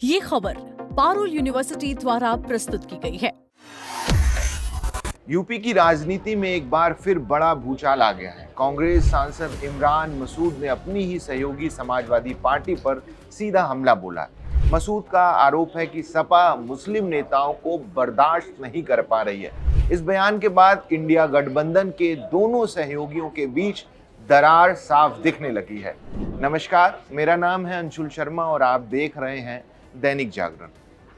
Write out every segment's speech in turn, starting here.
ये खबर पारुल यूनिवर्सिटी द्वारा प्रस्तुत की गई है। यूपी की राजनीति में एक बार फिर बड़ा भूचाल आ गया है। कांग्रेस सांसद इमरान मसूद ने अपनी ही सहयोगी समाजवादी पार्टी पर सीधा हमला बोला। मसूद का आरोप है कि सपा मुस्लिम नेताओं को बर्दाश्त नहीं कर पा रही है। इस बयान के बाद इंडिया गठबंधन के दोनों सहयोगियों के बीच दरार साफ दिखने लगी है। नमस्कार, मेरा नाम है अंशुल शर्मा और आप देख रहे हैं दैनिक जागरण।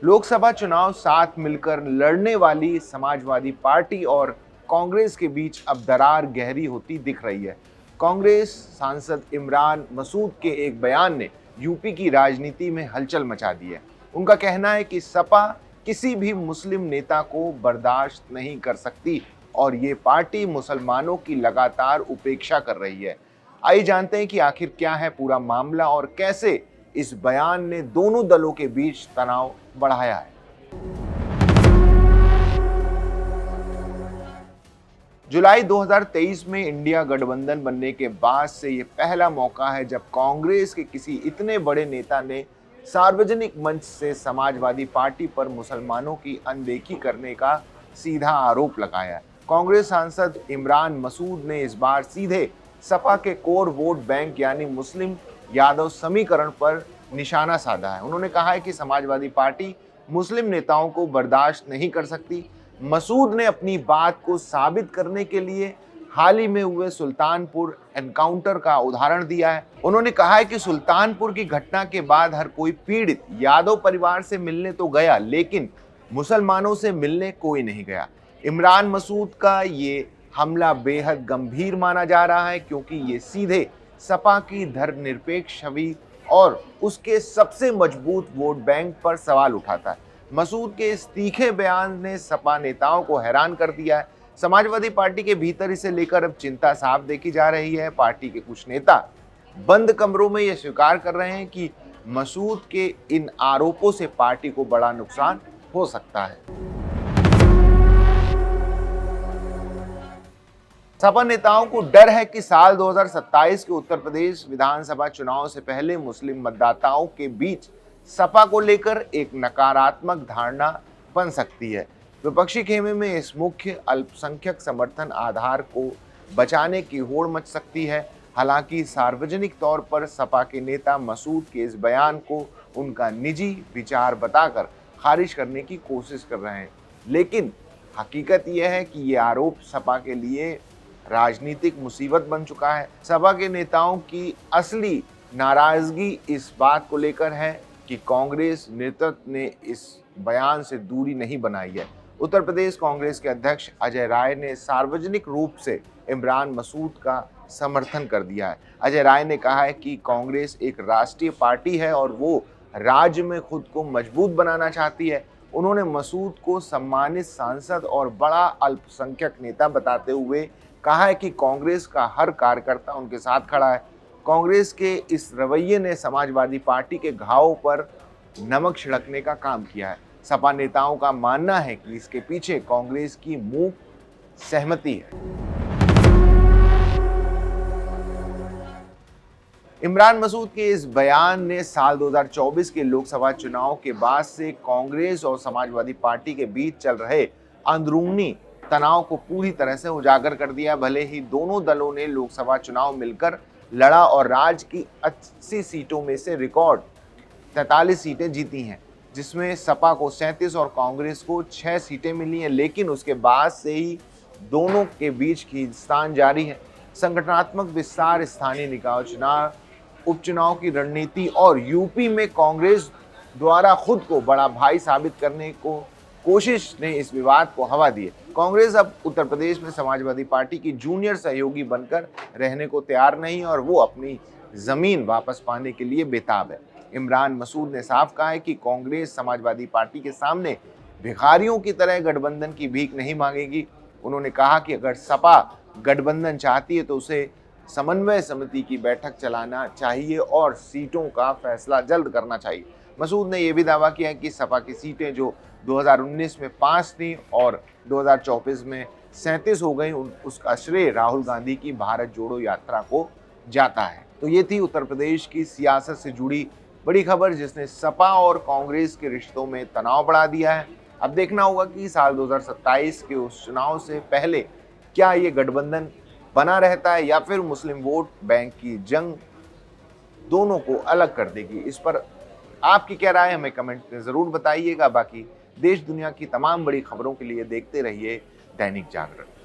लोकसभा चुनाव साथ मिलकर लड़ने वाली समाजवादी पार्टी और कांग्रेस के बीच अब दरार गहरी होती दिख रही है। कांग्रेस सांसद इमरान मसूद के एक बयान ने यूपी की राजनीति में हलचल मचा दी है। उनका कहना है कि सपा किसी भी मुस्लिम नेता को बर्दाश्त नहीं कर सकती और ये पार्टी मुसलमानों की लगातार उपेक्षा कर रही है। आइए जानते हैं कि आखिर क्या है पूरा मामला और कैसे इस बयान ने दोनों दलों के बीच तनाव बढ़ाया है। जुलाई 2023 में इंडिया गठबंधन बनने के बाद से ये पहला मौका है जब कांग्रेस के किसी इतने बड़े नेता ने सार्वजनिक मंच से समाजवादी पार्टी पर मुसलमानों की अनदेखी करने का सीधा आरोप लगाया है। कांग्रेस सांसद इमरान मसूद ने इस बार सीधे सपा के कोर वोट बैंक यानी मुस्लिम यादव समीकरण पर निशाना साधा है। उन्होंने कहा है कि समाजवादी पार्टी मुस्लिम नेताओं को बर्दाश्त नहीं कर सकती। मसूद ने अपनी बात को साबित करने के लिए हाल ही में हुए सुल्तानपुर एनकाउंटर का उदाहरण दिया है। उन्होंने कहा है कि सुल्तानपुर की घटना के बाद हर कोई पीड़ित यादव परिवार से मिलने तो गया, लेकिन मुसलमानों से मिलने कोई नहीं गया। इमरान मसूद का ये हमला बेहद गंभीर माना जा रहा है क्योंकि ये सीधे सपा की धर्मनिरपेक्ष छवि और उसके सबसे मजबूत वोट बैंक पर सवाल उठाता है। मसूद के इस तीखे बयान ने सपा नेताओं को हैरान कर दिया है। समाजवादी पार्टी के भीतर इसे लेकर अब चिंता साफ देखी जा रही है। पार्टी के कुछ नेता बंद कमरों में यह स्वीकार कर रहे हैं कि मसूद के इन आरोपों से पार्टी को बड़ा नुकसान हो सकता है। सपा नेताओं को डर है कि साल 2027 के उत्तर प्रदेश विधानसभा चुनाव से पहले मुस्लिम मतदाताओं के बीच सपा को लेकर एक नकारात्मक धारणा बन सकती है। विपक्षी खेमे में इस मुख्य अल्पसंख्यक समर्थन आधार को बचाने की होड़ मच सकती है। हालांकि सार्वजनिक तौर पर सपा के नेता मसूद के इस बयान को उनका निजी विचार बताकर खारिज करने की कोशिश कर रहे हैं, लेकिन हकीकत यह है कि ये आरोप सपा के लिए राजनीतिक मुसीबत बन चुका है। सपा के नेताओं की असली नाराजगी इस बात को लेकर है कि कांग्रेस नेतृत्व ने इस बयान से दूरी नहीं बनाई है। उत्तर प्रदेश कांग्रेस के अध्यक्ष अजय राय ने सार्वजनिक रूप से इमरान मसूद का समर्थन कर दिया है। अजय राय ने कहा है कि कांग्रेस एक राष्ट्रीय पार्टी है और वो राज्य में खुद को मजबूत बनाना चाहती है। उन्होंने मसूद को सम्मानित सांसद और बड़ा अल्पसंख्यक नेता बताते हुए कहा है कि कांग्रेस का हर कार्यकर्ता उनके साथ खड़ा है। कांग्रेस के इस रवैये ने समाजवादी पार्टी के घावों पर नमक छिड़कने का काम किया है। सपा नेताओं का मानना है कि इसके पीछे कांग्रेस की मूक सहमति है। इमरान मसूद के इस बयान ने साल 2024 के लोकसभा चुनाव के बाद से कांग्रेस और समाजवादी पार्टी के बीच चल रहे अंदरूनी तनाव को पूरी तरह से उजागर कर दिया। भले ही दोनों दलों ने लोकसभा चुनाव मिलकर लड़ा और राज्य की 80 सीटों में से रिकॉर्ड 43 सीटें जीती हैं, जिसमें सपा को 37 और कांग्रेस को 6 सीटें मिली हैं, लेकिन उसके बाद से ही दोनों के बीच खींचतान जारी है। संगठनात्मक विस्तार, स्थानीय निकाय चुनाव, उपचुनाव की रणनीति और यूपी में कांग्रेस द्वारा खुद को बड़ा भाई साबित करने को कोशिश ने इस विवाद को हवा दी है। कांग्रेस अब उत्तर प्रदेश में समाजवादी पार्टी की जूनियर सहयोगी बनकर रहने को तैयार नहीं और वो अपनी जमीन वापस पाने के लिए बेताब है। इमरान मसूद ने साफ कहा है कि कांग्रेस समाजवादी पार्टी के सामने भिखारियों की तरह गठबंधन की भीख नहीं मांगेगी। उन्होंने कहा कि अगर सपा गठबंधन चाहती है तो उसे समन्वय समिति की बैठक चलाना चाहिए और सीटों का फैसला जल्द करना चाहिए। मसूद ने यह भी दावा किया कि सपा की सीटें जो 2019 में 5 थी और 2024 में 37 हो गई, उसका श्रेय राहुल गांधी की भारत जोड़ो यात्रा को जाता है। तो ये थी उत्तर प्रदेश की सियासत से जुड़ी बड़ी खबर जिसने सपा और कांग्रेस के रिश्तों में तनाव बढ़ा दिया है। अब देखना होगा कि साल 2027 के उस चुनाव से पहले क्या ये गठबंधन बना रहता है या फिर मुस्लिम वोट बैंक की जंग दोनों को अलग कर देगी। इस पर आपकी क्या राय, हमें कमेंट में जरूर बताइएगा। बाकी देश दुनिया की तमाम बड़ी खबरों के लिए देखते रहिए दैनिक जागरण।